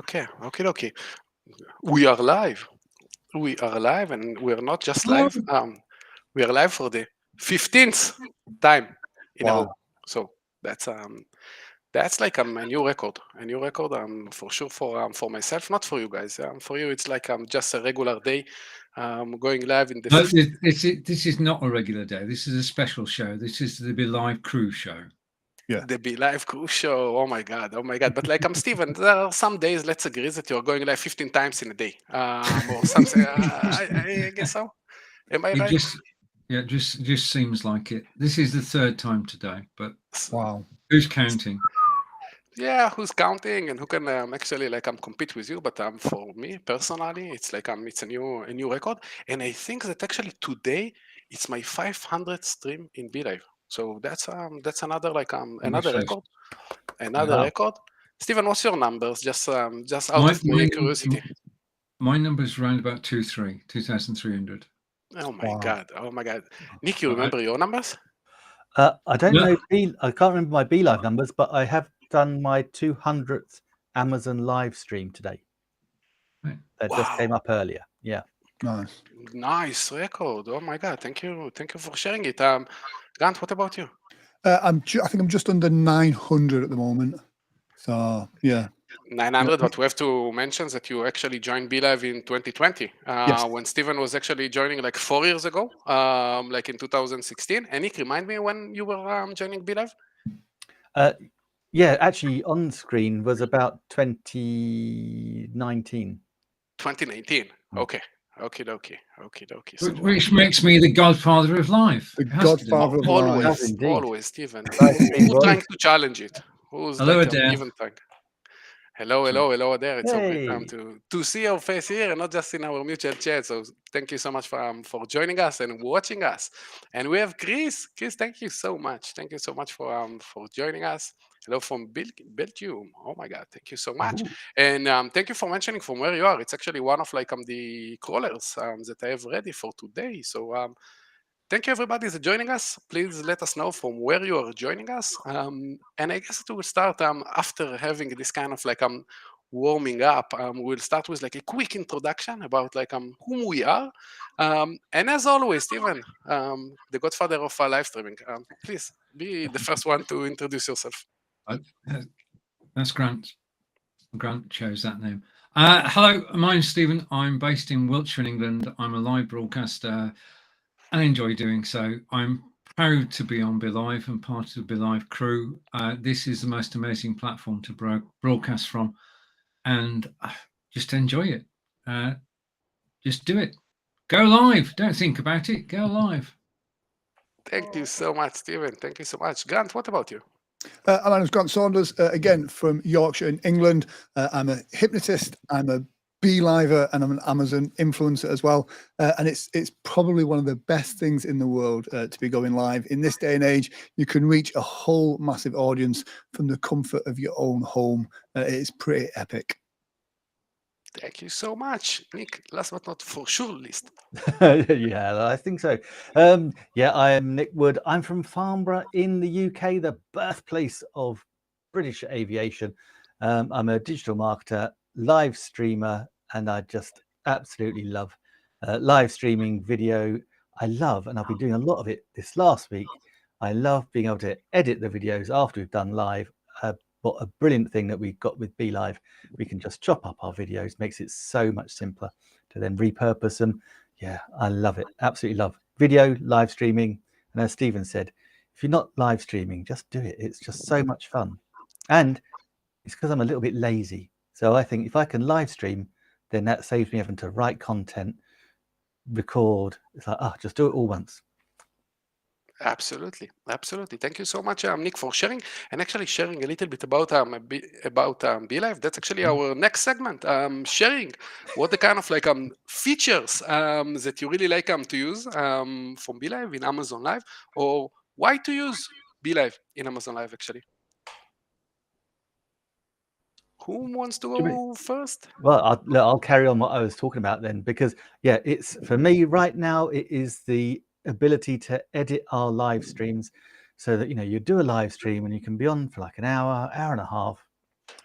Okay. We are live. We are live, and we're not just Oh, live. We are live for the 15th time in a row. wow. So that's like a new record. A new record. For sure for myself, not for you guys. For you, it's like just a regular day. Going live in the no, 15th. this is not a regular day. This is a special show. This is the Be Live Crew show. The Yeah. Be Live Crew Show. Oh my God. Oh my God. But like, I'm Steven. There are some days, let's agree, that you're going live 15 times in a day. Or something. I guess so. Am I It right? just, yeah, just seems like it. This is the third time today, but S- wow, who's counting? Yeah, who's counting and who can actually like compete with you? But for me personally, it's like it's a new record, and I think that actually today it's my 500th stream in Be Live. So that's another like another Congratulations. record, Yeah. another Wow. record. Steven, what's your numbers? Just out My of my my curiosity. my number's around about 2,300. Oh my Wow. God! Oh my God! Nick, you But remember your numbers? I don't no, know. I can't remember my B Live numbers, but I have done my 200th Amazon live stream today. right. That just came Wow! up earlier. Yeah. Nice. Nice record! Oh my God! Thank you for sharing it. Grant, what about you? I think I'm just under 900 at the moment. So yeah, 900, but we have to mention that you actually joined BeLive in 2020, yes. when Steven was actually joining like 4 years ago, like in 2016. And Nick, remind me when you were joining BeLive? Yeah, actually on screen was about 2019. 2019. Mm. Okay. Okie dokie. So Which makes me the godfather of life. The It has to do. godfather of life. Does indeed. always, Steven. Live stream Who trying voice. to challenge it? Who's Hello, like Adair. even trying? Hello there. It's so great Hey. to see your face here and not just in our mutual chat. So thank you so much for joining us and watching us. And we have Chris. Chris, thank you so much. Thank you so much for joining us. Hello from Belgium. Oh my God, thank you so much. Ooh. And thank you for mentioning from where you are. It's actually one of like the crawlers that I have ready for today. So thank you, everybody, for joining us. Please let us know from where you are joining us. And I guess we will start after having this kind of like warming up. We'll start with like a quick introduction about like whom we are. And as always, Steven, the godfather of live streaming, please be the first one to introduce yourself. Uh, That's Grant. Grant chose that name. Hello, my name's Stephen. I'm based in Wiltshire, in England. I'm a live broadcaster and enjoy doing so. I'm proud to be on Be Live and part of the Be Live crew. This is the most amazing platform to broadcast from, and just enjoy it. Just do it. Go live. Don't think about it. Go live. Thank you so much, Steven. Thank you so much. Grant, what about you? My name is Grant Saunders, again from Yorkshire in England. I'm a hypnotist, I'm a Be-Liver, and I'm an Amazon influencer as well. And it's probably one of the best things in the world to be going live. In this day and age, you can reach a whole massive audience from the comfort of your own home. It's pretty epic. Thank you so much. Nick, last but not for sure least. Yeah, I think so. Yeah, I am Nick Wood. I'm from Farnborough in the UK, the birthplace of British aviation. I'm a digital marketer, live streamer, and I just absolutely love live streaming video. I love, and I've been doing a lot of it this last week. I love being able to edit the videos after we've done live. What a brilliant thing that we've got with Be Live. We can just chop up our videos, makes it so much simpler to then repurpose them. Yeah, I love it. Absolutely love video, live streaming. And as Stephen said, if you're not live streaming, just do it. It's just so much fun. And it's because I'm a little bit lazy. So I think if I can live stream, then that saves me having to write content, record. It's like, just do it all once. Absolutely. Thank you so much, Nick, for sharing and actually sharing a little bit about BeLive. That's actually our next segment. Sharing what the kind of like features that you really like to use from BeLive in Amazon Live, or why to use BeLive in Amazon Live. Actually, who wants to go first? Well, I'll carry on what I was talking about then, because yeah, it's for me right now. It is the ability to edit our live streams so that you do a live stream and you can be on for like an hour and a half,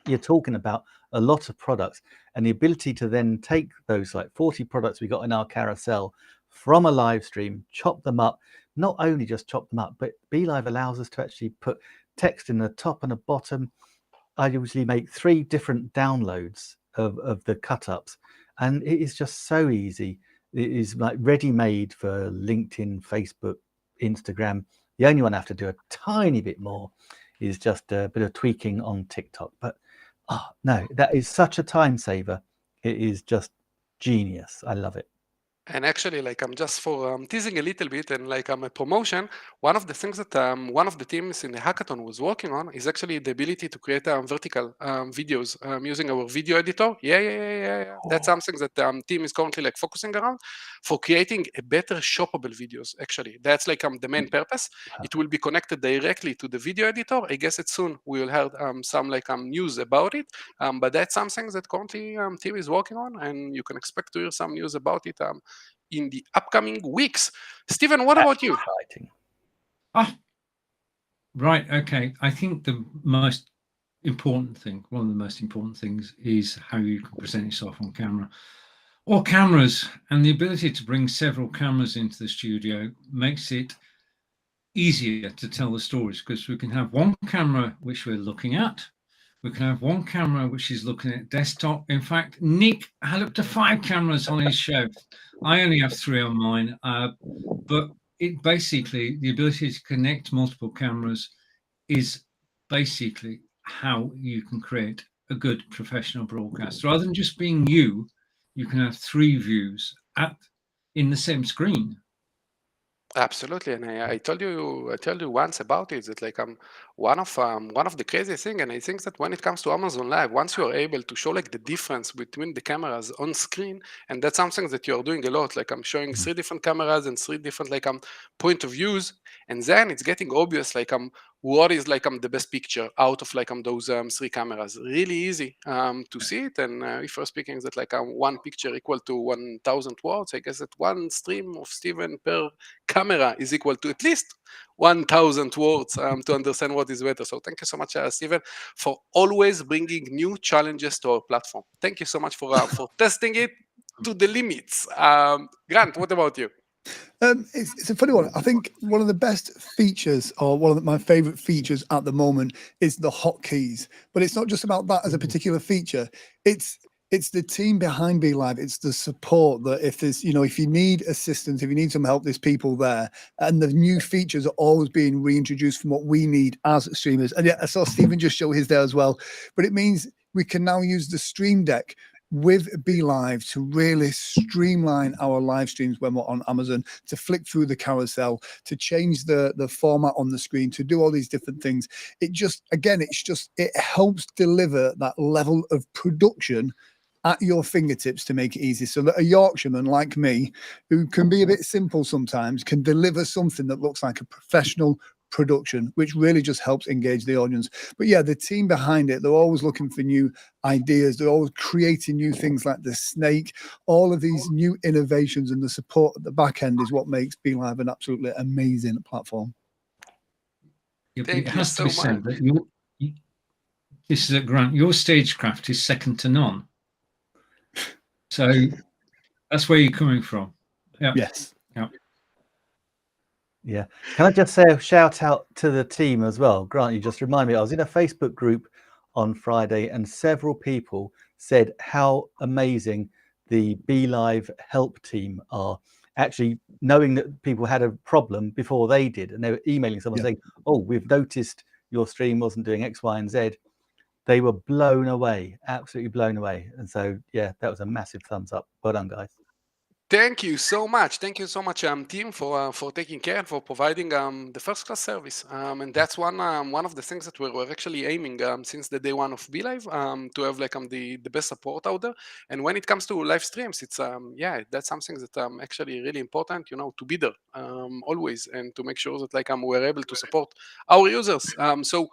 you're talking about a lot of products, and the ability to then take those like 40 products we got in our carousel from a live stream, chop them up, not only just chop them up, but BeLive allows us to actually put text in the top and the bottom. I usually make 3 different downloads of the cut-ups, and it is just so easy. It is like ready-made for LinkedIn, Facebook, Instagram. The only one I have to do a tiny bit more is just a bit of tweaking on TikTok. But no, that is such a time saver. It is just genius. I love it. And actually, like I'm just for teasing a little bit and like I'm a promotion, one of the things that one of the teams in the hackathon was working on is actually the ability to create vertical videos using our video editor. Yeah. That's something that the team is currently like focusing around for creating a better shoppable videos. Actually, that's like the main purpose. It will be connected directly to the video editor. I guess it soon we will have some like news about it. But that's something that currently team is working on, and you can expect to hear some news about it in the upcoming weeks. Stephen, what about you? Exciting. Right. Okay. I think the most important thing, one of the most important things, is how you can present yourself on camera or cameras, and the ability to bring several cameras into the studio makes it easier to tell the stories, because we can have one camera which we're looking at. We can have one camera which is looking at desktop. In fact, Nick had up to 5 cameras on his show. I only have 3 on mine, but it basically, the ability to connect multiple cameras is basically how you can create a good professional broadcast. Rather than just being you can have 3 views in the same screen. Absolutely, and I told you once about it that like one of the craziest thing, and I think that when it comes to Amazon Live, once you are able to show like the difference between the cameras on screen, and that's something that you are doing a lot. Like I'm showing 3 different cameras and 3 different like point of views, and then it's getting obvious like what is like the best picture out of like those 3 cameras. Really easy to see it, and if you're speaking that like one picture equal to 1,000 words, I guess that one stream of Stephen per camera is equal to at least 1,000 words to understand what is better. So thank you so much, Stephen, for always bringing new challenges to our platform. Thank you so much for testing it to the limits. Grant, what about you? It's a funny one. I think one of the best features, or one of my favorite features at the moment, is the hotkeys. But it's not just about that as a particular feature. It's the team behind BeLive. It's the support that if there's, if you need assistance, if you need some help, there's people there. And the new features are always being reintroduced from what we need as streamers. And yeah, I saw Stephen just show his there as well. But it means we can now use the Stream Deck with BeLive to really streamline our live streams when we're on Amazon, to flick through the carousel, to change the format on the screen, to do all these different things. It helps deliver that level of production at your fingertips to make it easy, so that a Yorkshireman like me, who can be a bit simple sometimes, can deliver something that looks like a professional production, which really just helps engage the audience. But yeah, the team behind it, they're always looking for new ideas. They're always creating new things like the Snake. All of these new innovations and the support at the back end is what makes BeLive an absolutely amazing platform. Yeah, it has to be said that this is a Grant. Your stagecraft is second to none. So that's where you're coming from. Yeah. Yes. Yeah. Yeah. Can I just say a shout out to the team as well? Grant, you just remind me, I was in a Facebook group on Friday and several people said how amazing the BeLive help team are. Actually knowing that people had a problem before they did, and they were emailing someone saying, oh, we've noticed your stream wasn't doing X, Y, and Z. They were blown away, absolutely blown away. And so, yeah, that was a massive thumbs up. Well done, guys. Thank you so much. Thank you so much, team, for taking care and for providing the first class service. And that's one of the things that we're actually aiming since the day one of BeLive to have like the best support out there. And when it comes to live streams, it's that's something that actually really important, to be there always, and to make sure that like we're able to support our users. So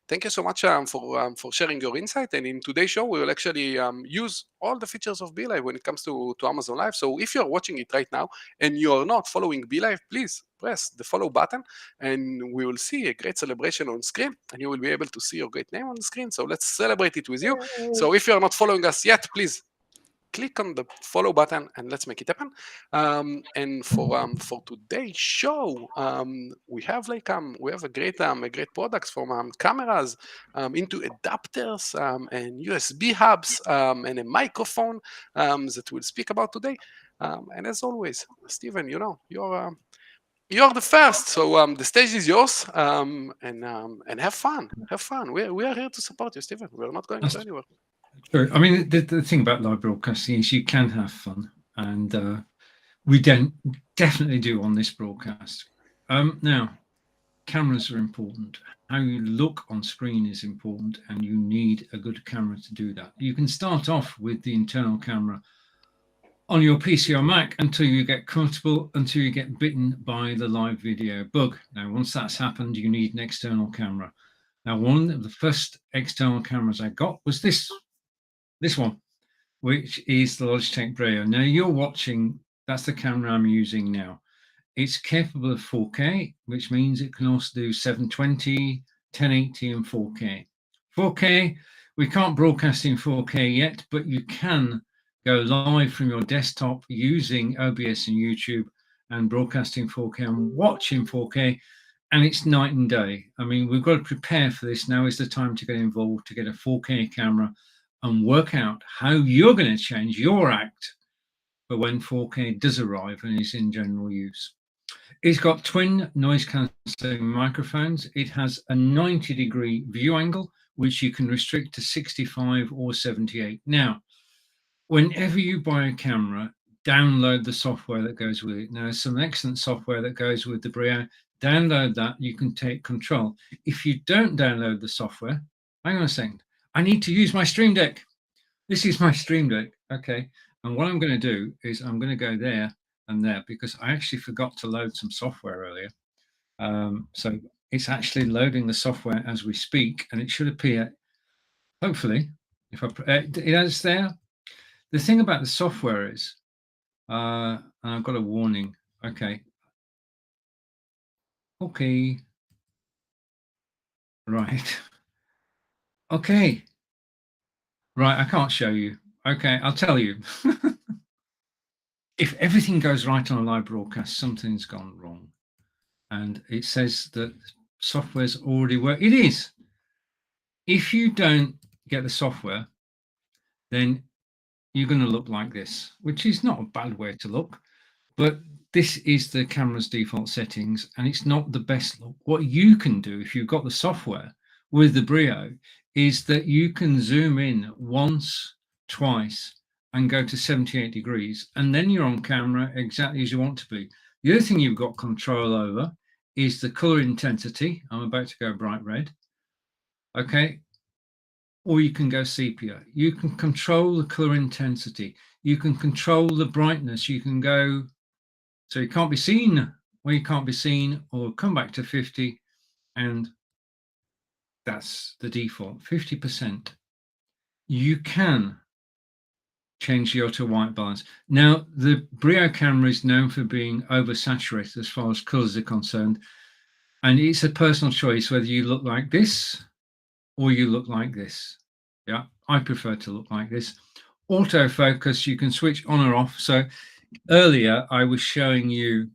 Thank you so much for sharing your insight. And in today's show, we will actually use all the features of BeLive when it comes to Amazon Live. So if you're watching it right now and you're not following BeLive, please press the follow button and we will see a great celebration on screen and you will be able to see your great name on the screen. So let's celebrate it with you. So if you're not following us yet, please click on the follow button and let's make it happen. And for today's show, we have a great products from cameras into adapters and USB hubs and a microphone that we'll speak about today. And as always, Steven, you're the first, so the stage is yours, and have fun. Have fun. We are here to support you, Steven. We're not going to anywhere. True. I mean, the thing about live broadcasting is you can have fun, and we definitely do on this broadcast. Now, cameras are important. How you look on screen is important, and you need a good camera to do that. You can start off with the internal camera on your PC or Mac until you get comfortable, until you get bitten by the live video bug. Now, once that's happened, you need an external camera. Now, one of the first external cameras I got was this one, which is the Logitech Brio. Now you're watching, that's the camera I'm using now. It's capable of 4K, which means it can also do 720, 1080 and 4K. 4K, we can't broadcast in 4K yet, but you can go live from your desktop using OBS and YouTube and broadcasting 4K and watching 4K, and it's night and day. I mean, we've got to prepare for this. Now is the time to get involved, to get a 4K camera and work out how you're going to change your act for when 4K does arrive and is in general use. It's got twin noise cancelling microphones. It has a 90-degree view angle, which you can restrict to 65 or 78. Now, whenever you buy a camera, download the software that goes with it. Now, there's some excellent software that goes with the Brio. Download that, you can take control. If you don't download the software, hang on a second. I need to use my Stream Deck. This is my Stream Deck. Okay. And what I'm going to do is I'm going to go there and there because I actually forgot to load some software earlier. So it's actually loading the software as we speak, and it should appear, hopefully, if it is there. The thing about the software is, and I've got a warning. Okay. Okay. Right. Okay. Right, I can't show you. Okay, I'll tell you. If everything goes right on a live broadcast, something's gone wrong. And it says that software's already working. It is. If you don't get the software, then you're going to look like this, which is not a bad way to look. But this is the camera's default settings, and it's not the best look. What you can do if you've got the software with the Brio is that you can zoom in once, twice, and go to 78 degrees, and then you're on camera exactly as you want to be. The other thing you've got control over is the color intensity. I'm about to go bright red. Okay. Or you can go sepia. You can control the color intensity. You can control the brightness. You can go, so you can't be seen, or you can't be seen, or come back to 50, and that's the default, 50%. You can change the auto white balance. Now, the Brio camera is known for being oversaturated as far as colors are concerned, and it's a personal choice whether you look like this or you look like this. Yeah, I prefer to look like this. Autofocus, you can switch on or off. So earlier I was showing you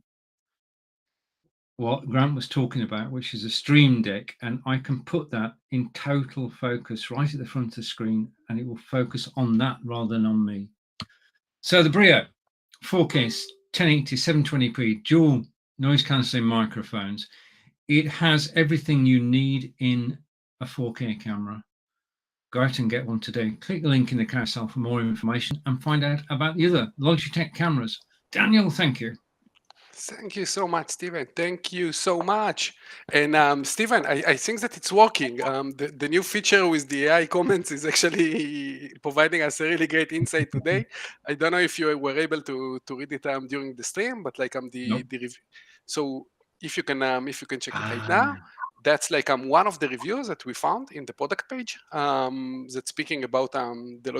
what Grant was talking about, which is a Stream Deck, and I can put that in total focus right at the front of the screen, and it will focus on that rather than on me. So the Brio, 4K, 1080, 720p, dual noise cancelling microphones. It has everything you need in a 4K camera. Go out and get one today. Click the link in the carousel for more information and find out about the other Logitech cameras. Daniel, thank you. Thank you so much, Steven. Thank you so much. And Steven, I think that it's working. The new feature with the AI comments is actually providing us a really great insight today. I don't know if you were able to read it during the stream, but like Nope. the review. So if you can check it right now. that's like one of the reviews that we found in the product page that's speaking about the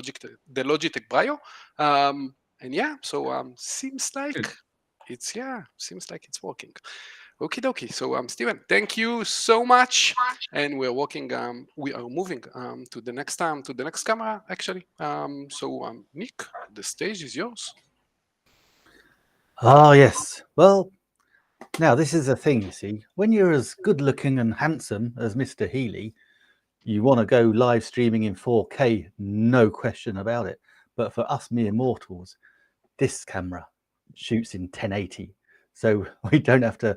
Logitech Brio. And yeah, so seems like Good. seems like it's working. Okie dokie. So Steven, thank you so much. And we are moving to the next camera actually. So Nick, the stage is yours. Ah, yes. Well, now this is a thing, you see. When you're as good looking and handsome as Mr. Healy, you want to go live streaming in 4K, no question about it. But for us mere mortals, this camera shoots in 1080. So we don't have to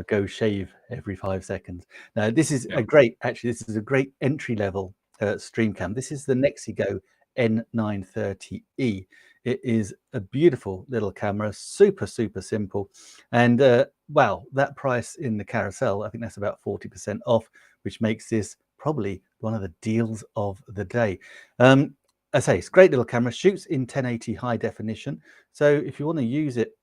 go shave every 5 seconds. Now, this is Yeah. this is a great entry level stream cam. This is the Nexigo N930E. It is a beautiful little camera, super simple. And wow, that price in the carousel, I think that's about 40% off, which makes this probably one of the deals of the day. I say it's a great little camera, shoots in 1080 high definition. So if you want to use it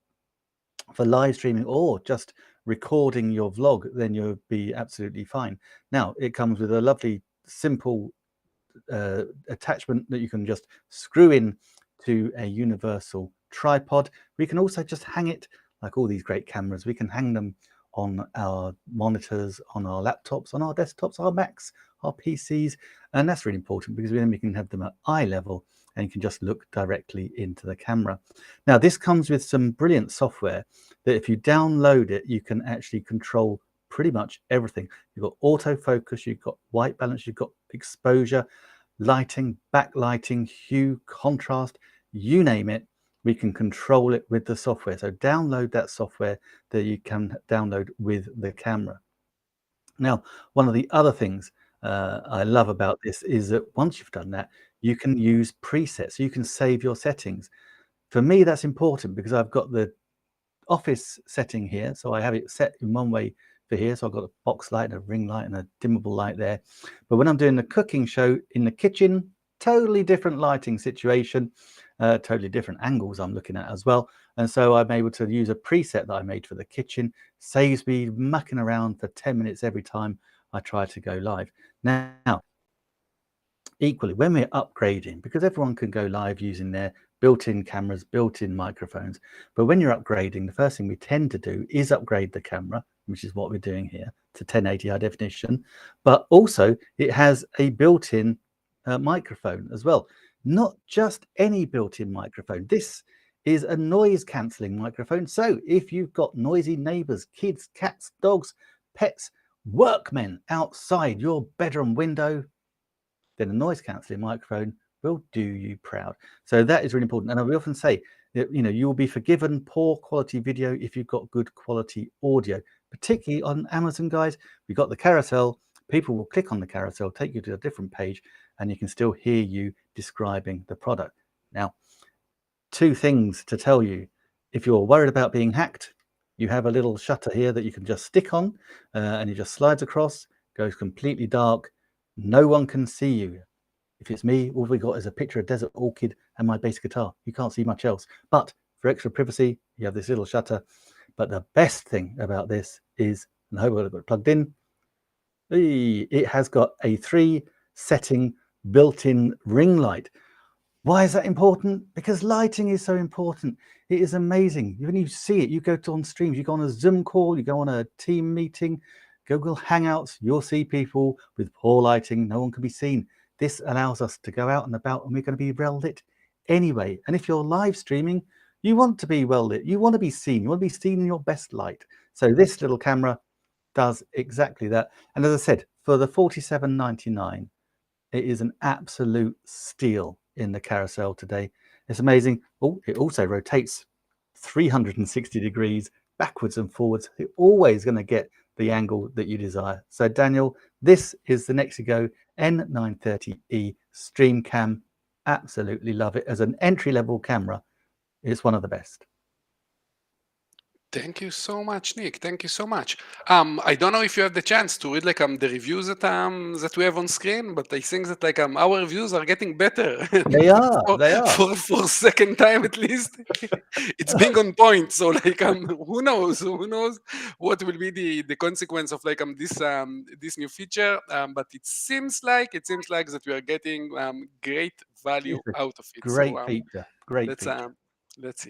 for live streaming or just recording your vlog, then you'll be absolutely fine. Now, it comes with a lovely, simple attachment that you can just screw in to a universal tripod. We can also just hang it, like all these great cameras, we can hang them on our monitors, on our laptops, on our desktops, our Macs, our PCs, and that's really important because then we can have them at eye level and you can just look directly into the camera. Now, this comes with some brilliant software that if you download it, you can actually control pretty much everything. You've got autofocus, you've got white balance, you've got exposure, lighting, backlighting, hue, contrast, you name it, we can control it with the software. So download that software that you can download with the camera. Now, one of the other things I love about this is that once you've done that, you can use presets. So you can save your settings. For me, that's important because I've got the office setting here. So I have it set in one way for here. So I've got a box light, a ring light, and a dimmable light there. But when I'm doing the cooking show in the kitchen, totally different lighting situation, totally different angles I'm looking at as well. And so I'm able to use a preset that I made for the kitchen, saves me mucking around for 10 minutes every time I try to go live. Now, equally, when we're upgrading, because everyone can go live using their built-in cameras, built-in microphones, but when you're upgrading, the first thing we tend to do is upgrade the camera, which is what we're doing here, to 1080 high definition, but also it has a built-in microphone as well. Not just any built-in microphone. This is a noise cancelling microphone. So if you've got noisy neighbors, kids, cats, dogs, pets, workmen outside your bedroom window, then a noise cancelling microphone will do you proud. So that is really important. And we often say that, you know, you will be forgiven poor quality video if you've got good quality audio, particularly on Amazon, guys. We've got the carousel. People will click on the carousel, take you to a different page, and you can still hear you describing the product. Now, two things to tell you. If you're worried about being hacked, you have a little shutter here that you can just stick on and it just slides across, goes completely dark. No one can see you. If it's me, all we got is a picture of Desert Orchid and my bass guitar. You can't see much else. But for extra privacy, you have this little shutter. But the best thing about this is, and I hope I've got it plugged in, it has got a 3-setting built-in ring light. Why is that important? Because lighting is so important. It is amazing. When you see it, you go on streams, you go on a Zoom call, you go on a team meeting, Google Hangouts, you'll see people with poor lighting. No one can be seen. This allows us to go out and about, and we're going to be well lit anyway. And if you're live streaming, you want to be well lit. You want to be seen. You want to be seen in your best light. So this little camera does exactly that. And as I said, for the $47.99, it is an absolute steal in the carousel today. It's amazing. Oh, it also rotates 360 degrees backwards and forwards. You're always going to get the angle that you desire. So Daniel, this is the Nexigo N930E Stream Cam. Absolutely love it. As an entry-level camera, it's one of the best. Thank you so much, Nick. Thank you so much. I don't know if you have the chance to read the reviews that we have on screen, but I think that our reviews are getting better. They are. They are. For second time at least. It's being on point. So who knows? Who knows what will be the consequence of this new feature? But it seems like that we are getting great value It's a out of it. great So feature. Great let's feature. let's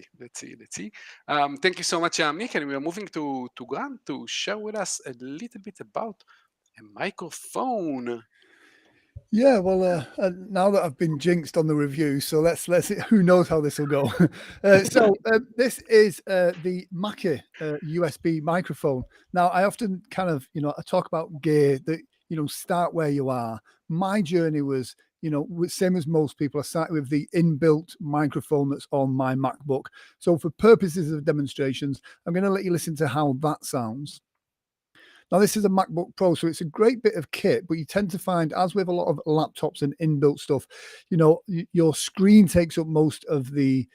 see. Thank you so much, Nick, and we are moving to Grant to share with us a little bit about a microphone. Yeah, well, now that I've been jinxed on the review, so let's see. Who knows how this will go? This is the Mackie USB microphone. Now, I often kind of, I talk about gear that start where you are. My journey was, same as most people. I started with the inbuilt microphone that's on my MacBook. So, for purposes of demonstrations, I'm going to let you listen to how that sounds. Now, this is a MacBook Pro, so it's a great bit of kit, but you tend to find, as with a lot of laptops and inbuilt stuff, your screen takes up most of the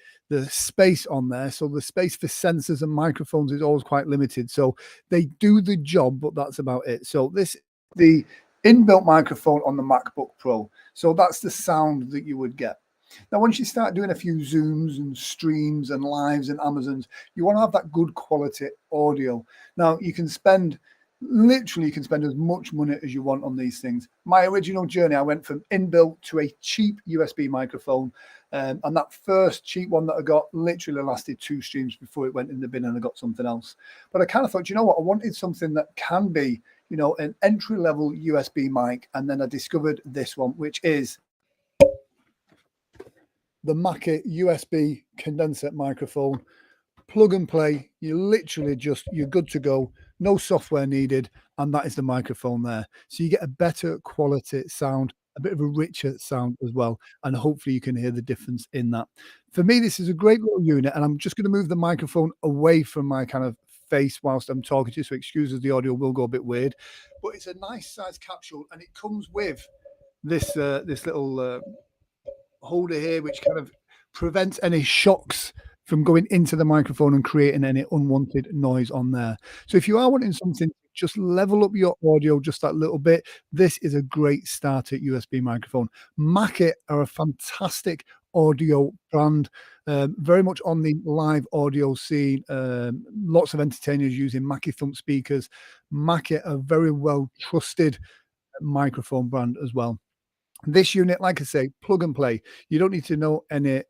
space on there. So the space for sensors and microphones is always quite limited. So they do the job, but that's about it. So this is the inbuilt microphone on the MacBook Pro. So that's the sound that you would get. Now, once you start doing a few Zooms and streams and lives and Amazons, you want to have that good quality audio. Now, you can spend as much money as you want on these things. My original journey, I went from inbuilt to a cheap USB microphone. And that first cheap one that I got literally lasted 2 streams before it went in the bin and I got something else. But I kind of thought, you know what? I wanted something that can be, an entry-level USB mic. And then I discovered this one, which is the Mackie USB condenser microphone. Plug and play. You're good to go. No software needed, and that is the microphone there. So you get a better quality sound, a bit of a richer sound as well, and hopefully you can hear the difference in that. For me, this is a great little unit, and I'm just going to move the microphone away from my kind of face whilst I'm talking to you, so excuses the audio will go a bit weird. But it's a nice size capsule, and it comes with this little holder here, which kind of prevents any shocks from going into the microphone and creating any unwanted noise on there. So if you are wanting something, just level up your audio just that little bit. This is a great starter USB microphone. Mackie are a fantastic audio brand, very much on the live audio scene. Lots of entertainers using Mackie thump speakers. Mackie are very well trusted microphone brand as well. This unit, like I say, plug and play. You don't need to know any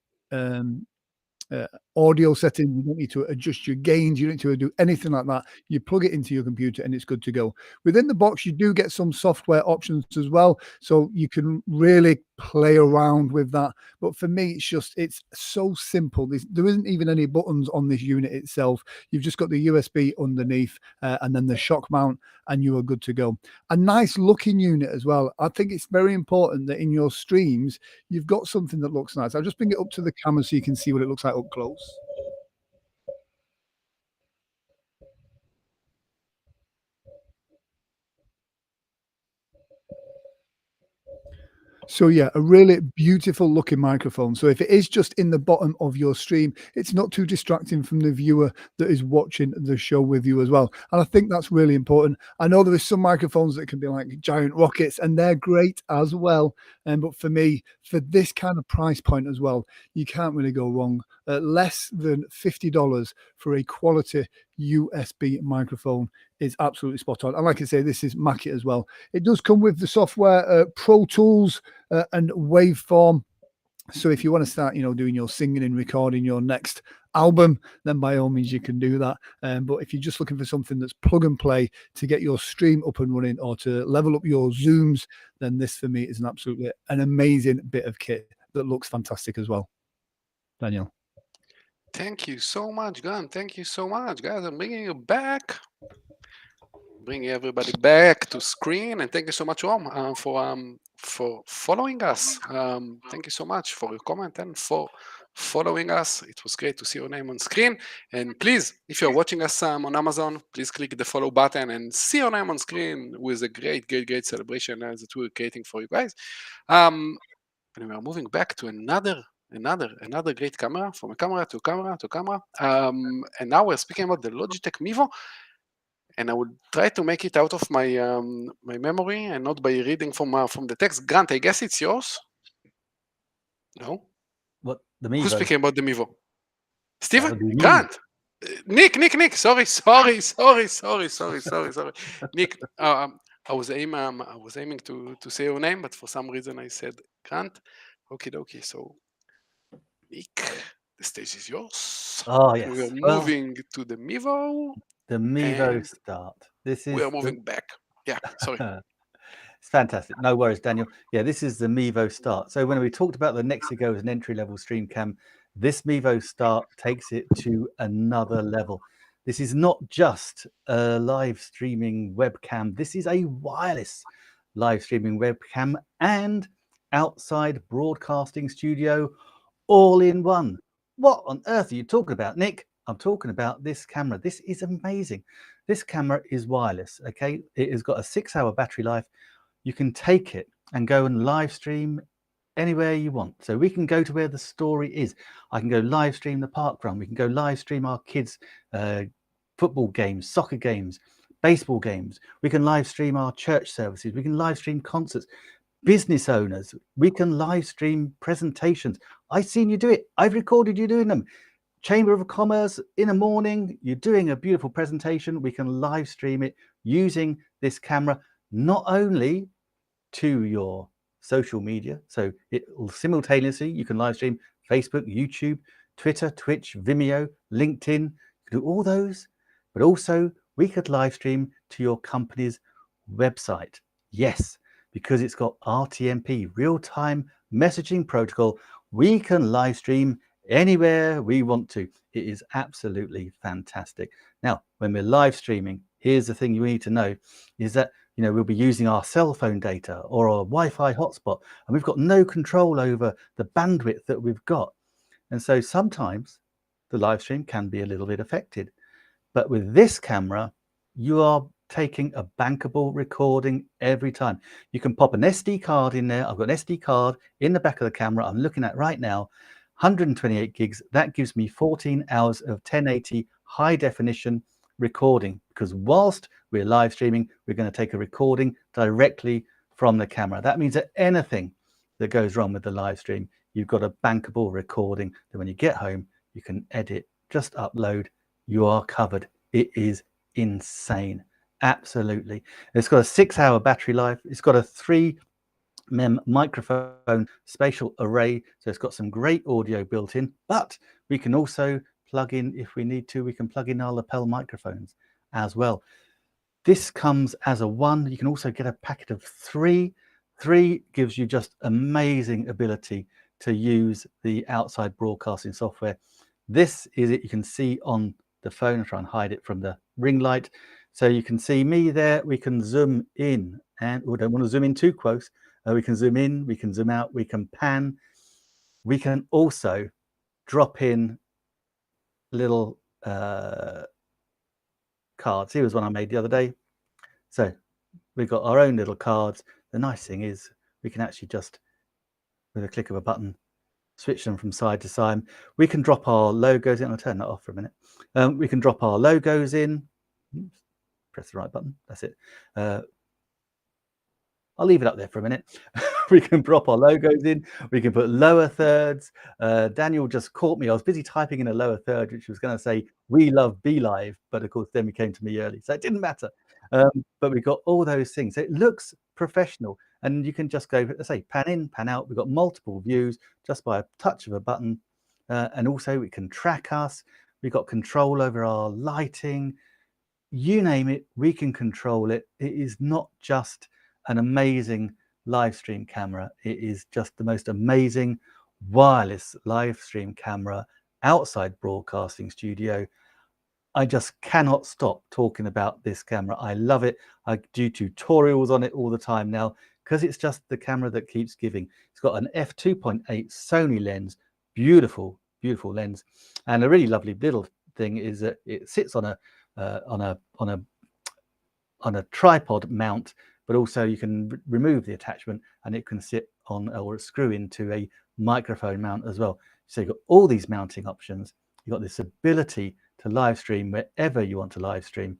audio settings. You don't need to adjust your gains. You don't need to do anything like that. You plug it into your computer and it's good to go. Within the box, you do get some software options as well, so you can really play around with that. But for me, it's so simple. There isn't even any buttons on this unit itself. You've just got the USB underneath and then the shock mount, and you are good to go. A nice looking unit as well. I think it's very important that in your streams, you've got something that looks nice. I'll just bring it up to the camera so you can see what it looks like up close. So yeah, a really beautiful looking microphone. So if it is just in the bottom of your stream, it's not too distracting from the viewer that is watching the show with you as well. And I think that's really important. I know there are some microphones that can be like giant rockets, and they're great as well. But for me, for this kind of price point as well, you can't really go wrong. Less than $50 for a quality USB microphone is absolutely spot on. And like I say, this is Mackie as well. It does come with the software Pro Tools and Waveform. So if you want to start, doing your singing and recording your next album, then by all means you can do that. But if you're just looking for something that's plug and play to get your stream up and running or to level up your Zooms, then this for me is an amazing bit of kit that looks fantastic as well. Daniel. Thank you so much, Grant. Thank you so much, guys. I'm bringing you back. Bring everybody back to screen, and thank you so much, Rom, for following us. Thank you so much for your comment and for following us. It was great to see your name on screen. And please, if you're watching us on Amazon, please click the follow button and see your name on screen with a great celebration that we're creating for you guys. And we're moving back to another another great camera, from a camera to camera to camera. And now we're speaking about the Logitech Mevo, and I will try to make it out of my my memory and not by reading from the text. Grant, I guess it's yours. No, What the who's Mevo? speaking about the Mevo? That Steven, would be me. Grant, Nick. Sorry. Nick, I was aiming to say your name, but for some reason I said Grant. Okie dokie. So, Nick, the stage is yours. Oh We are yes. Well, moving to the Mevo. the Mevo and Start. This is We are the- moving back. Yeah, sorry. It's fantastic. No worries, Daniel. Yeah, this is the Mevo Start. So when we talked about the Nexigo as an entry-level stream cam, this Mevo Start takes it to another level. This is not just a live streaming webcam. This is a wireless live streaming webcam and outside broadcasting studio all in one. What on earth are you talking about, Nick? I'm talking about this camera. This is amazing. This camera is wireless, okay? It has got a 6-hour battery life. You can take it and go and live stream anywhere you want. So we can go to where the story is. I can go live stream the park run. We can go live stream our kids' football games, soccer games, baseball games. We can live stream our church services. We can live stream concerts. Business owners, we can live stream presentations. I've seen you do it. I've recorded you doing them. Chamber of Commerce in the morning, you're doing a beautiful presentation. We can live stream it using this camera, not only to your social media, so it will simultaneously, you can live stream Facebook, YouTube, Twitter, Twitch, Vimeo, LinkedIn, you can do all those, but also we could live stream to your company's website. Yes, because it's got RTMP, real-time messaging protocol. We can live stream anywhere we want to. It is absolutely fantastic. Now, when we're live streaming, here's the thing you need to know is that, you know, we'll be using our cell phone data or a Wi-Fi hotspot, and we've got no control over the bandwidth that we've got. And so sometimes the live stream can be a little bit affected. But with this camera, you are taking a bankable recording every time. You can pop an SD card in there. I've got an SD card in the back of the camera I'm looking at right now, 128 gigs. That gives me 14 hours of 1080 high definition recording, because whilst we're live streaming, we're going to take a recording directly from the camera. That means that anything that goes wrong with the live stream, you've got a bankable recording that when you get home, you can edit, just upload, you are covered. It is insane. Absolutely. It's got a 6-hour battery life. It's got a 3 mem microphone spatial array, so it's got some great audio built in, but we can also plug in, if we need to, we can plug in our lapel microphones as well. This comes as a 1. You can also get a packet of 3. 3 gives you just amazing ability to use the outside broadcasting software. This is it. You can see on the phone. I'll try and hide it from the ring light. So you can see me there. We can zoom in, and we don't want to zoom in too close. We can zoom in, we can zoom out, we can pan. We can also drop in little cards. Here was one I made the other day. So we've got our own little cards. The nice thing is we can actually just, with a click of a button, switch them from side to side. We can drop our logos in. I'll turn that off for a minute. We can drop our logos in. Oops, press the right button. That's it. I'll leave it up there for a minute. We can drop our logos in. We can put lower thirds. Daniel just caught me. I was busy typing in a lower third, which was going to say, "We love BeLive," but of course, then we came to me early, so it didn't matter. But we've got all those things. So it looks professional, and you can just go, let's say, pan in, pan out. We've got multiple views just by a touch of a button, and also we can track us. We've got control over our lighting. You name it, we can control it. It is not just an amazing live stream camera. It is just the most amazing wireless live stream camera outside broadcasting studio. I just cannot stop talking about this camera. I love it. I do tutorials on it all the time now because it's just the camera that keeps giving. It's got an f2.8 Sony lens, beautiful, beautiful lens, and a really lovely little thing is that it sits on a tripod mount, but also you can remove the attachment and it can sit on or screw into a microphone mount as well. So you've got all these mounting options. You've got this ability to live stream wherever you want to live stream.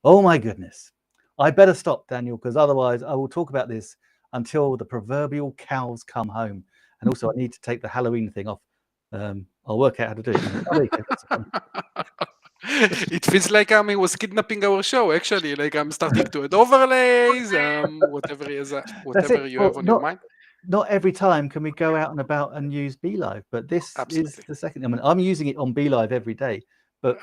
Oh my goodness. I better stop, Daniel, because otherwise I will talk about this until the proverbial cows come home. And also I need to take the Halloween thing off. I'll work out how to do it. Oh, there you go. It feels like he was kidnapping our show. Actually, like I'm starting to add overlays, whatever you have on your mind. Not every time can we go out and about and use BeLive, but this is the second. I mean, I'm using it on BeLive every day, but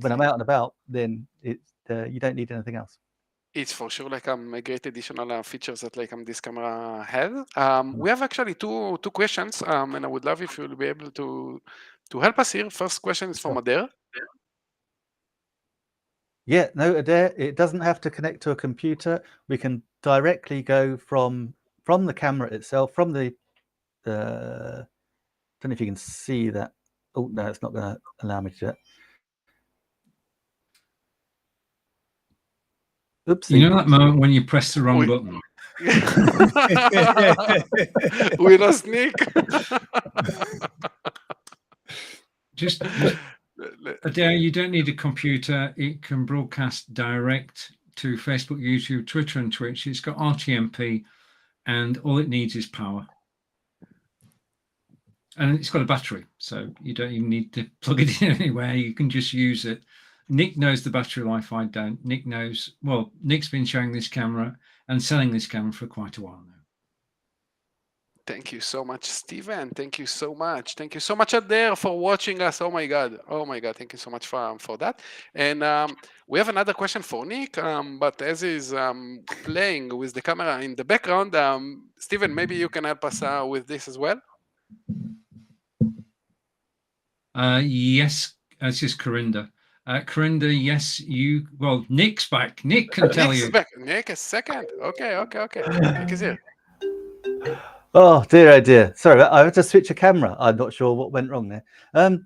when I'm out and about, then it's you don't need anything else. It's for sure like a great additional features that like this camera has. We have actually two questions, and I would love if you'll be able to help us here. First question is from Adair. Yeah, no, Adair, it doesn't have to connect to a computer. We can directly go from the camera itself, from the don't know if you can see that. Oh no, it's not going to allow me to do that. Oopsie. You know that moment when you press the wrong button? We lost Nick. Just Adair, you don't need a computer. It can broadcast direct to Facebook, YouTube, Twitter, and Twitch. It's got RTMP, and all it needs is power. And it's got a battery, so you don't even need to plug it in anywhere. You can just use it. Nick knows the battery life, I don't. Nick knows, well, Nick's been showing this camera and selling this camera for quite a while now. Thank you so much, Steven. Thank you so much. Thank you so much out there for watching us. Oh my God. Thank you so much for that. And we have another question for Nick, but as he's playing with the camera in the background, Steven, maybe you can help us with this as well. Yes, it's just Corinda. Corinda, yes, well, Nick's back. Nick can tell you. Back. Nick, a second. Okay. Nick is here. Oh dear. Sorry, I had to switch a camera. I'm not sure what went wrong there.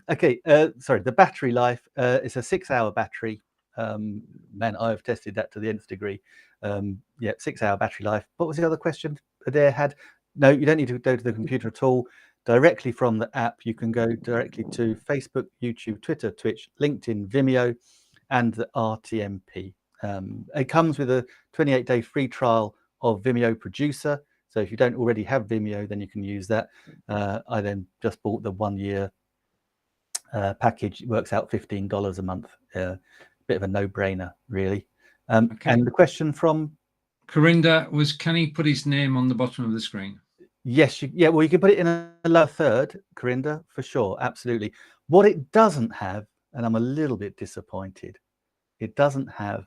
Okay, sorry, the battery life, it's a 6-hour battery. Man, I've tested that to the nth degree. Yeah, 6-hour battery life. What was the other question Adair had? No, you don't need to go to the computer at all. Directly from the app, you can go directly to Facebook, YouTube, Twitter, Twitch, LinkedIn, Vimeo, and the RTMP. It comes with a 28-day free trial of Vimeo Producer. So if you don't already have Vimeo, then you can use that. I then just bought the 1-year package. It works out $15 a month. Bit of a no-brainer, really. Okay. And the question from Corinda was, can he put his name on the bottom of the screen? Yes, well, you can put it in a lower third, Corinda, for sure, absolutely. What it doesn't have, and I'm a little bit disappointed, it doesn't have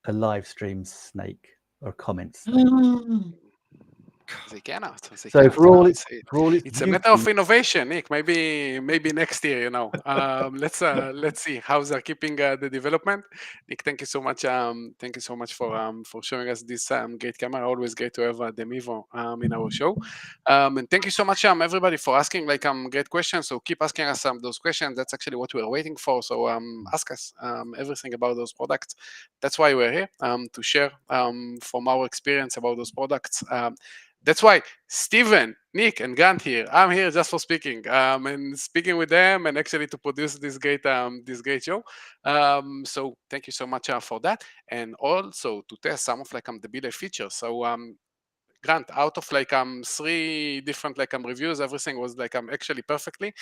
a live stream snake or comments. They cannot. So for all it's a matter of innovation, Nick. Maybe next year. Let's see how they're keeping the development. Nick, thank you so much. Thank you so much for showing us this great camera. Always great to have Demevo in our show. And thank you so much, everybody, for asking great questions. So keep asking us those questions. That's actually what we're waiting for. So ask us everything about those products. That's why we're here to share from our experience about those products. That's why Steven, Nick, and Grant here. I'm here just for speaking and speaking with them, and actually to produce this great show. So thank you so much for that, and also to test some of the BeLive features. So Grant, out of 3 different reviews, everything was actually perfectly.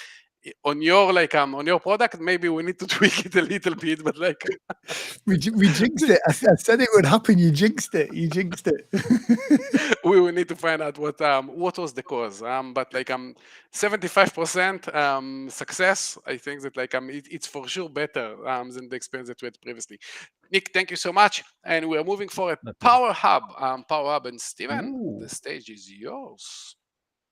On your product, maybe we need to tweak it a little bit, but we jinxed it. I said it would happen. You jinxed it. We will need to find out what was the cause. But 75% success. I think that it's for sure better than the experience that we had previously. Nick, thank you so much, and we are moving forward. Power Hub, and Steven, the stage is yours.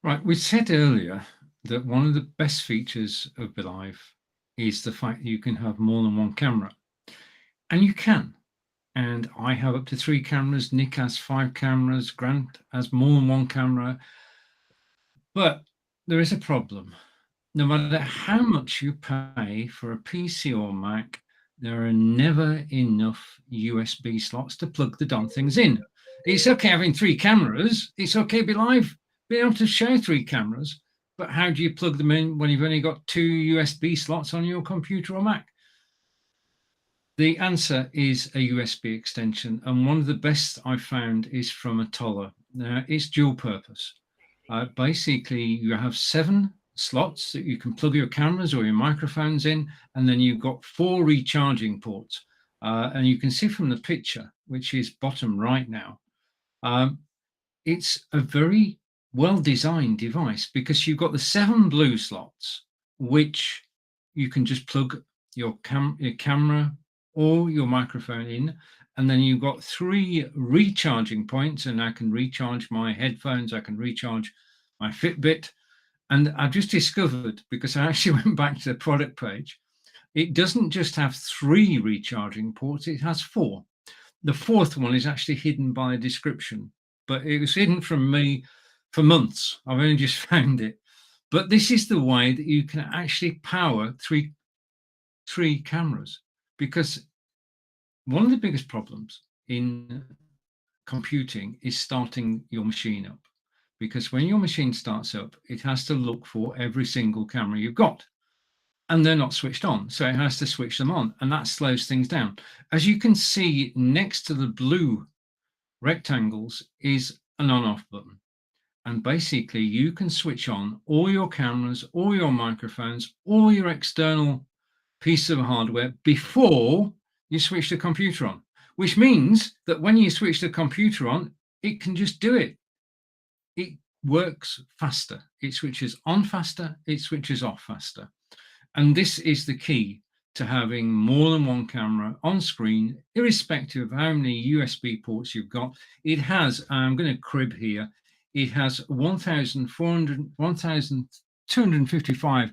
Right, we said earlier that one of the best features of BeLive is the fact that you can have more than one camera, and you can. And I have up to 3 cameras. Nick has 5 cameras. Grant has more than one camera. But there is a problem. No matter how much you pay for a PC or Mac, there are never enough USB slots to plug the darn things in. It's okay having 3 cameras. It's okay BeLive. being able to show 3 cameras, but how do you plug them in when you've only got 2 USB slots on your computer or Mac? The answer is a USB extension, and one of the best I've found is from Atolla. Now, it's dual purpose. Basically, you have 7 slots that you can plug your cameras or your microphones in, and then you've got 4 recharging ports. And you can see from the picture, which is bottom right now, it's a very well-designed device because you've got the 7 blue slots, which you can just plug your camera or your microphone in, and then you've got 3 recharging points, and I can recharge my headphones, I can recharge my Fitbit. And I've just discovered, because I actually went back to the product page, it doesn't just have 3 recharging ports, it has 4. The 4th one is actually hidden by a description, but it was hidden from me for months. I've only just found it. But this is the way that you can actually power three cameras, because one of the biggest problems in computing is starting your machine up. Because when your machine starts up, it has to look for every single camera you've got, and they're not switched on. So it has to switch them on, and that slows things down. As you can see, next to the blue rectangles is an on-off button. And basically you can switch on all your cameras, all your microphones, all your external pieces of hardware before you switch the computer on, which means that when you switch the computer on, it can just do it. It works faster. It switches on faster. It switches off faster. And this is the key to having more than one camera on screen, irrespective of how many USB ports you've got. It has, I'm going to crib here, it has 1,255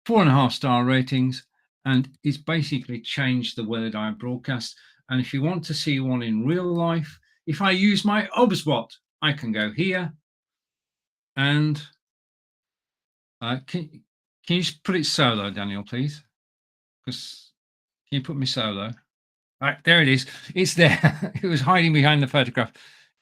4.5-star ratings, and it's basically changed the way that I broadcast. And if you want to see one in real life, if I use my OBSBot, I can go here and can you just put it solo, Daniel, please? Because can you put me solo? All right, there it is. It's there. It was hiding behind the photograph.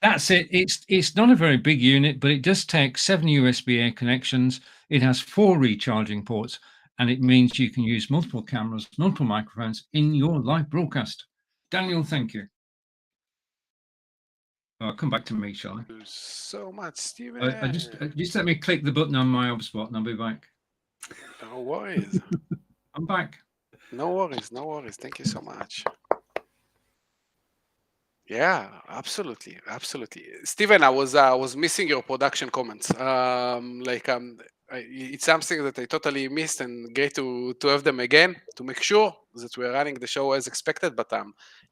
That's it. It's not a very big unit, but it does take 7 USB-A connections. It has 4 recharging ports, and it means you can use multiple cameras, multiple microphones in your live broadcast. Daniel, thank you. I'll come back to me, shall I? Thank you so much, Stephen. Just let me click the button on my OBSBot and I'll be back. No worries. I'm back. No worries. No worries. Thank you so much. Yeah, absolutely, absolutely. Stephen, I was missing your production comments. It's something that I totally missed, and great to have them again to make sure that we're running the show as expected. But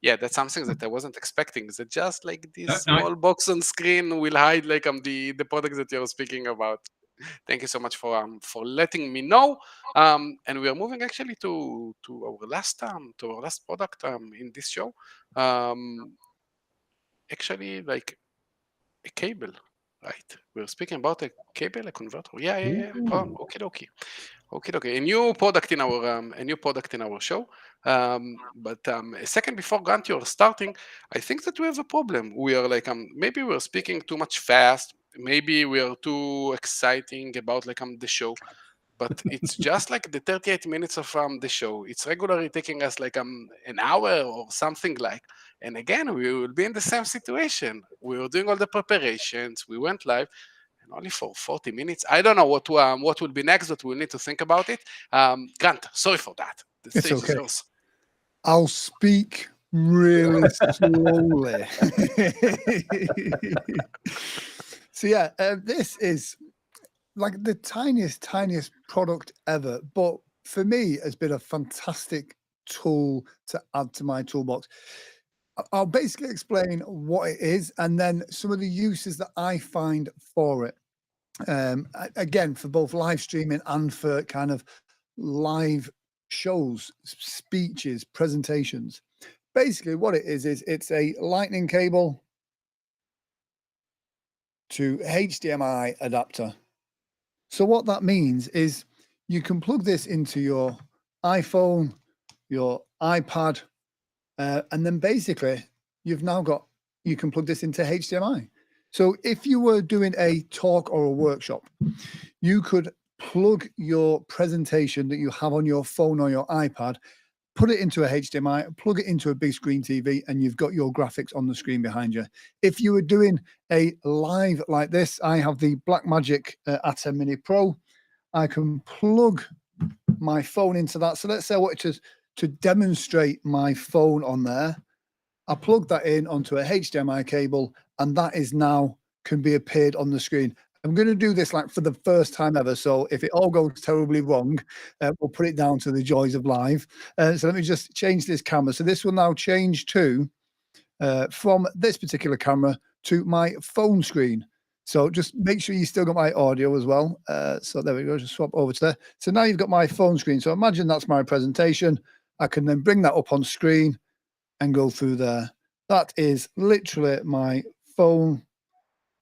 yeah, that's something that I wasn't expecting. That just like this small box on screen will hide the product that you're speaking about. Thank you so much for letting me know. And we are moving actually to our last product in this show. Actually, like a cable, right? We're speaking about a cable, a converter. Yeah. Okay. A new product in our show. But a second before Grant, you're starting. I think that we have a problem. We are like maybe we're speaking too much fast. Maybe we are too exciting about the show. But it's just like the 38 minutes of the show. It's regularly taking us like an hour or something like. And again, we will be in the same situation. We were doing all the preparations. We went live, and only for 40 minutes. I don't know what will be next, but we'll need to think about it. Grant, sorry for that. The stage is yours. I'll speak really slowly. So yeah, this is like the tiniest product ever, but for me has been a fantastic tool to add to my toolbox. I'll basically explain what it is and then some of the uses that I find for it. Again, for both live streaming and for kind of live shows, speeches, presentations. Basically what it is it's a lightning cable to HDMI adapter. So what that means is you can plug this into your iPhone, your iPad, and then basically you can plug this into HDMI. So if you were doing a talk or a workshop, you could plug your presentation that you have on your phone or your iPad, put it into a HDMI, plug it into a big screen TV, and you've got your graphics on the screen behind you. If you were doing a live like this, I have the Blackmagic ATEM Mini Pro. I can plug my phone into that. So let's say I wanted to demonstrate my phone on there. I plug that in onto a HDMI cable, and that is now can be appeared on the screen. I'm going to do this like for the first time ever. So if it all goes terribly wrong, we'll put it down to the joys of live. So let me just change this camera. So this will now change to from this particular camera to my phone screen. So just make sure you still got my audio as well. So there we go. Just swap over to there. So now you've got my phone screen. So imagine that's my presentation. I can then bring that up on screen and go through there. That is literally my phone.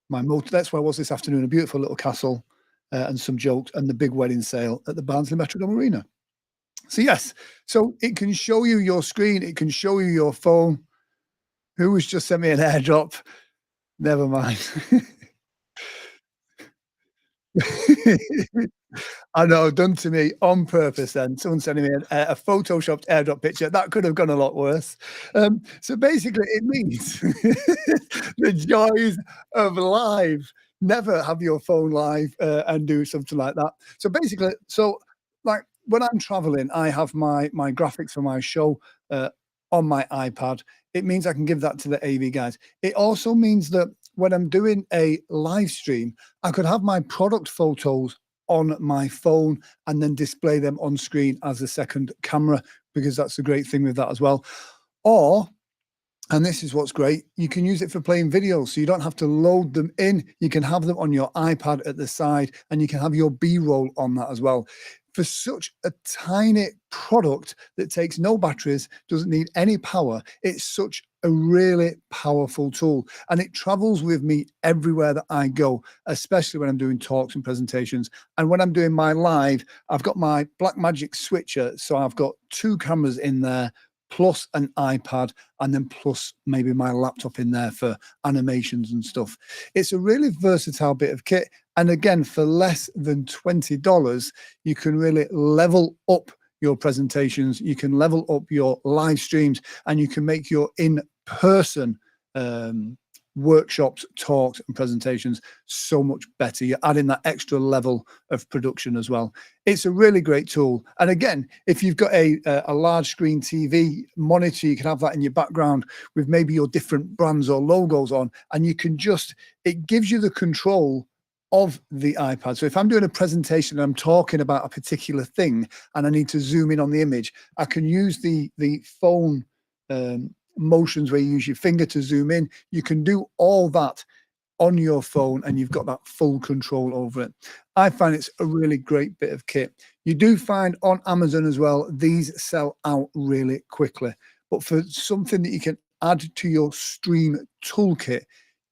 My motor. That's where I was this afternoon. A beautiful little castle and some jokes and the big wedding sale at the Barnsley Metrodome Arena. So yes, so it can show you your screen. It can show you your phone. Who has just sent me an airdrop? Never mind. I know, done to me on purpose then. Someone sending me a photoshopped airdrop picture. That could have gone a lot worse. So basically it means the joys of live. Never have your phone live and do something like that. So basically, so like when I'm traveling, I have my graphics for my show on my iPad. It means I can give that to the AV guys. It also means that when I'm doing a live stream, I could have my product photos on my phone and then display them on screen as a second camera, because that's the great thing with that as well. Or, and this is what's great, you can use it for playing videos. So you don't have to load them in. You can have them on your iPad at the side, and you can have your B-roll on that as well. For such a tiny product that takes no batteries, doesn't need any power, it's such a really powerful tool, and it travels with me everywhere that I go, especially when I'm doing talks and presentations. And when I'm doing my live, I've got my Blackmagic switcher, so I've got 2 cameras in there, plus an iPad, and then plus maybe my laptop in there for animations and stuff. It's a really versatile bit of kit. And again, for less than $20, you can really level up your presentations, you can level up your live streams, and you can make your in-person workshops, talks, and presentations so much better. You're adding that extra level of production as well. It's a really great tool. And again, if you've got a large screen TV monitor, you can have that in your background with maybe your different brands or logos on, and you can just, it gives you the control of the iPad. So if I'm doing a presentation and I'm talking about a particular thing and I need to zoom in on the image, I can use the phone motions where you use your finger to zoom in. You can do all that on your phone, and you've got that full control over it. I find it's a really great bit of kit. You do find on Amazon as well, these sell out really quickly. But for something that you can add to your stream toolkit,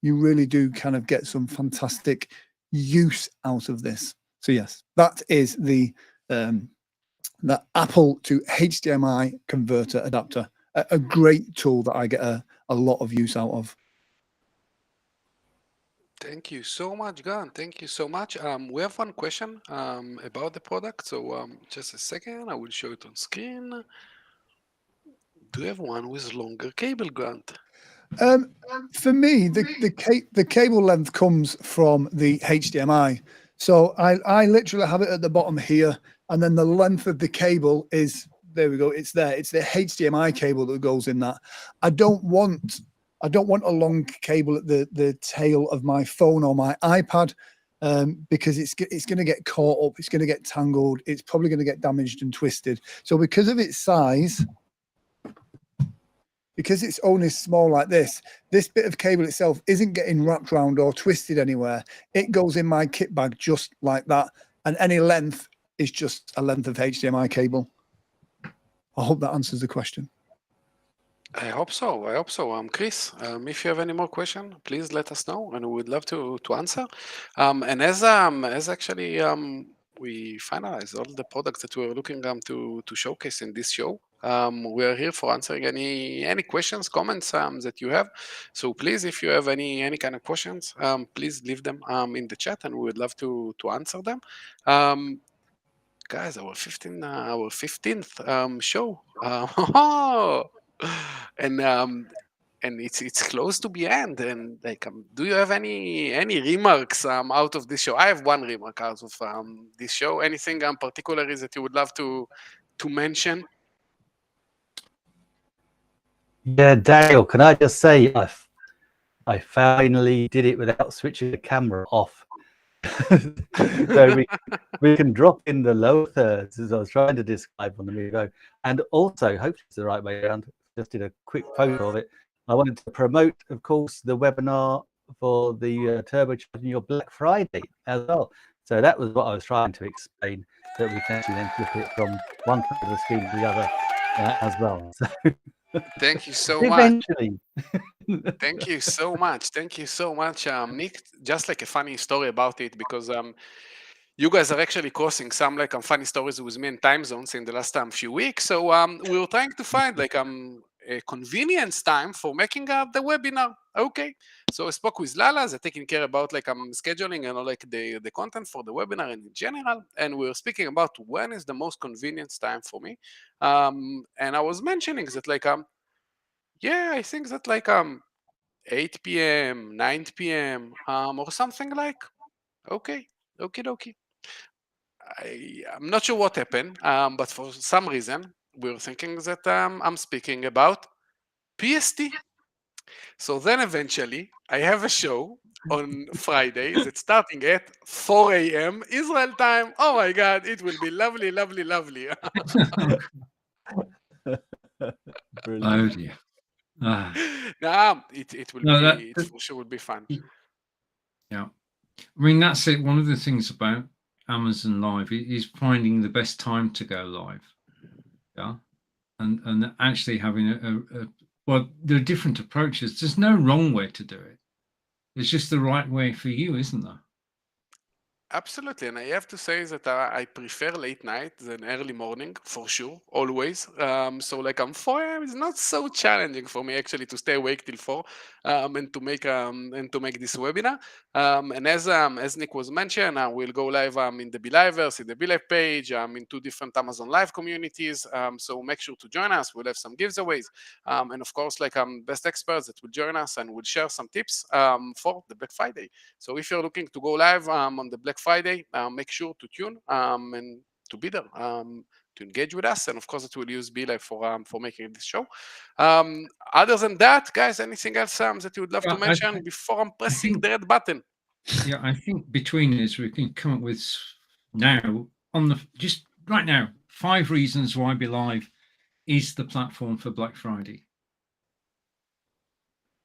you really do kind of get some fantastic use out of this. So yes, that is the Apple to HDMI converter adapter. A great tool that I get a lot of use out of. Thank you so much, Gun. Thank you so much. We have one question about the product. So just a second, I will show it on screen. Do you have one with longer cable, Grant? For me, the cable length comes from the HDMI. So I literally have it at the bottom here, and then the length of the cable is, there we go, it's there. It's the HDMI cable that goes in that. I don't want a long cable at the tail of my phone or my iPad, because it's going to get caught up, it's going to get tangled, it's probably going to get damaged and twisted. So because of its size, because it's only small like this bit of cable itself isn't getting wrapped around or twisted anywhere. It goes in my kit bag just like that. And any length is just a length of HDMI cable. I hope that answers the question. I hope so. I hope so. Chris, if you have any more question, please let us know, and we would love to answer. And as actually we finalize all the products that we were looking to showcase in this show, We are here for answering any questions, comments that you have. So please, if you have any kind of questions, please leave them in the chat, and we would love to answer them. Guys, our 15th show, and it's close to the end. And like, do you have any remarks out of this show? I have one remark out of this show. Anything particularly that you would love to mention? Yeah, Daniel, can I just say I finally did it without switching the camera off. So we can drop in the lower thirds, as I was trying to describe on the Mevo. And also, hopefully it's the right way around, just did a quick photo of it. I wanted to promote, of course, the webinar for the turbocharging your Black Friday as well. So that was what I was trying to explain, that we can actually then flip it from one side of the screen to the other as well. So thank you so much. eventually. Thank you so much. Thank you so much, Nick. Just like a funny story about it, because you guys are actually crossing some like funny stories with me in time zones in the last few weeks. So we were trying to find like a convenience time for making the webinar. Okay, so I spoke with Lala, they're taking care about like scheduling and like the content for the webinar in general, and we were speaking about when is the most convenient time for me. And I was mentioning that like yeah, I think that like 8 p.m., 9 p.m. Or something like. Okay, okie dokie. I'm not sure what happened, but for some reason we were thinking that I'm speaking about PST. So then eventually I have a show on Friday that's starting at 4 a.m. Israel time. Oh my God, it will be lovely, lovely, lovely. Oh dear. Ah. Nah, it will No, be, it for sure will be fun. Yeah. I mean, that's it. One of the things about Amazon Live is finding the best time to go live. Yeah. And actually having a well, there are different approaches. There's no wrong way to do it. It's just the right way for you, isn't there? Absolutely, and I have to say that I prefer late night than early morning for sure, always. So like 4 a.m. is not so challenging for me actually to stay awake till 4 and to make this webinar. And as Nick was mentioned, we'll go live in the BeLivers, in the BeLive page, in 2 different Amazon Live communities. So make sure to join us. We'll have some giveaways, and of course like best experts that will join us and will share some tips for the Black Friday. So if you're looking to go live on the Black Friday, make sure to tune and to be there, to engage with us, and of course it will use BeLive for making this show. Other than that, guys, anything else that you would love to mention before I'm pressing the red button? Yeah, I think between us we can come up with now just right now 5 reasons why BeLive is the platform for Black Friday.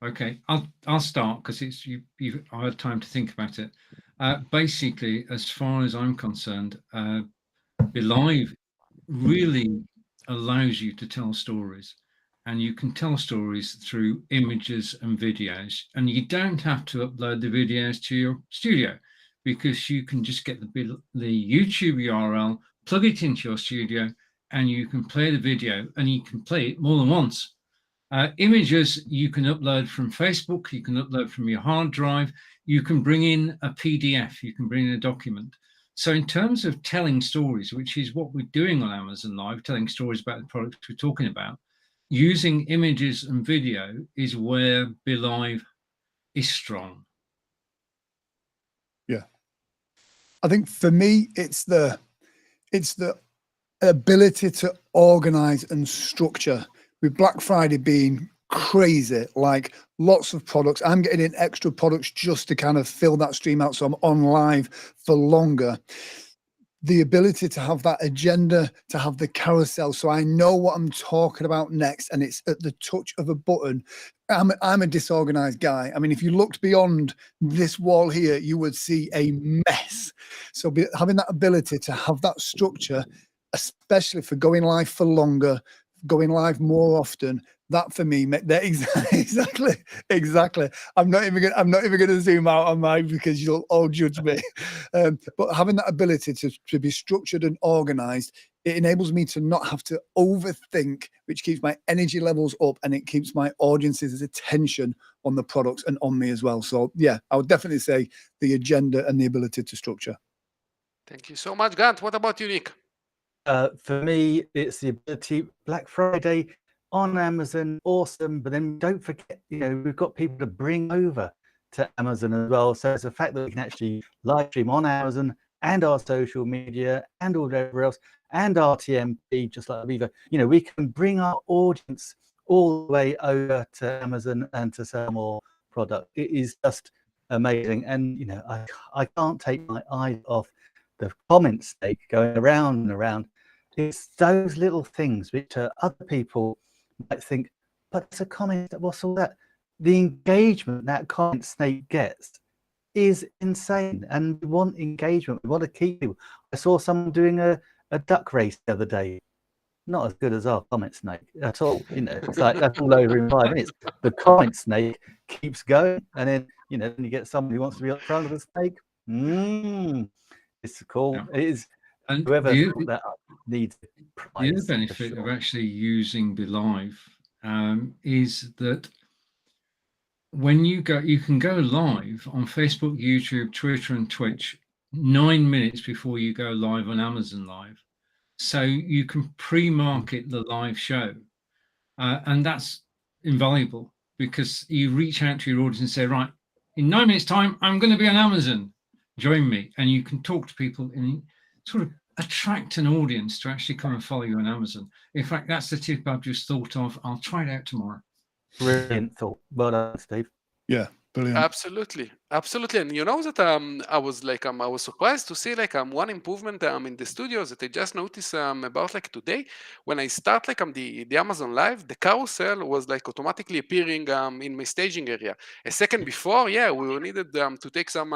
Okay, I'll start because it's you've had time to think about it. Basically, as far as I'm concerned, BeLive really allows you to tell stories, and you can tell stories through images and videos, and you don't have to upload the videos to your studio, because you can just get the YouTube URL, plug it into your studio, and you can play the video, and you can play it more than once. Images you can upload from Facebook, you can upload from your hard drive, you can bring in a PDF, you can bring in a document. So in terms of telling stories, which is what we're doing on Amazon Live, telling stories about the products we're talking about, using images and video is where BeLive is strong. Yeah. I think for me, it's the ability to organize and structure. With Black Friday being crazy, like lots of products, I'm getting in extra products just to kind of fill that stream out, so I'm on live for longer. The ability to have that agenda, to have the carousel, so I know what I'm talking about next, and it's at the touch of a button. I'm a disorganized guy. I mean, if you looked beyond this wall here, you would see a mess. So having that ability to have that structure, especially for going live for longer, going live more often, that for me, that exactly. I'm not even going to zoom out on mine because you'll all judge me. But having that ability to be structured and organized it enables me to not have to overthink, which keeps my energy levels up, and it keeps my audience's attention on the products and on me as well. So yeah, I would definitely say the agenda and the ability to structure. Thank you so much, Grant. What about you, Nick? For me, it's the ability. Black Friday on Amazon, awesome. But then don't forget, we've got people to bring over to Amazon as well. So it's the fact that we can actually live stream on Amazon and our social media and all whatever else and our TMP, just like Viva. We can bring our audience all the way over to Amazon and to sell more product. It is just amazing. And, I can't take my eyes off the comment snake going around and around. It's those little things which other people might think, but it's a comment, what's all that? The engagement that comment snake gets is insane, and we want engagement. We want to keep people. I saw someone doing a duck race the other day. Not as good as our comment snake at all. It's like that's all over in 5 minutes. The comment snake keeps going, and then then you get someone who wants to be up front of the snake. It's cool. Yeah. It is. And Whoever the thought that needs other prize, for benefit of sure. actually using BeLive is that when you can go live on Facebook, YouTube, Twitter, and Twitch 9 minutes before you go live on Amazon Live. So you can pre-market the live show. And that's invaluable because you reach out to your audience and say, right, in 9 minutes time, I'm going to be on Amazon. Join me. And you can talk to people and sort of attract an audience to actually come and follow you on Amazon. In fact, that's the tip I've just thought of. I'll try it out tomorrow. Brilliant thought. Well done, Steve. Yeah, brilliant. Absolutely, absolutely. And you know that I was surprised to see one improvement in the studios that I just noticed about today. When I start the Amazon Live, the carousel was automatically appearing in my staging area. A second before, we needed to take some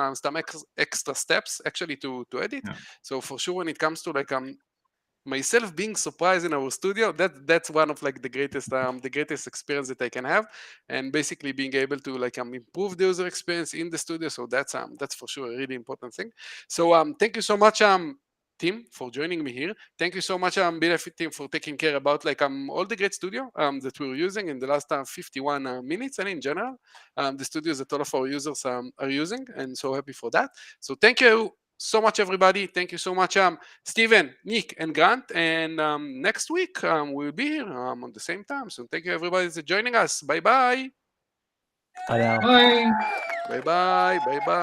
extra steps actually to edit. Yeah. So for sure, when it comes to myself being surprised in our studio, that's one of the greatest experience that I can have, and basically being able to improve the user experience in the studio. So that's for sure a really important thing. So thank you so much team for joining me here. Thank you so much BeLive team for taking care about all the great studio that we were using in the last 51 minutes, and in general the studios that all of our users are using, and so happy for that. So thank you so much, everybody. Thank you so much, Steven, Nick, and Grant. And next week we'll be here on the same time. So thank you, everybody, for joining us. Bye bye. Bye now. Bye. Bye bye. Bye bye.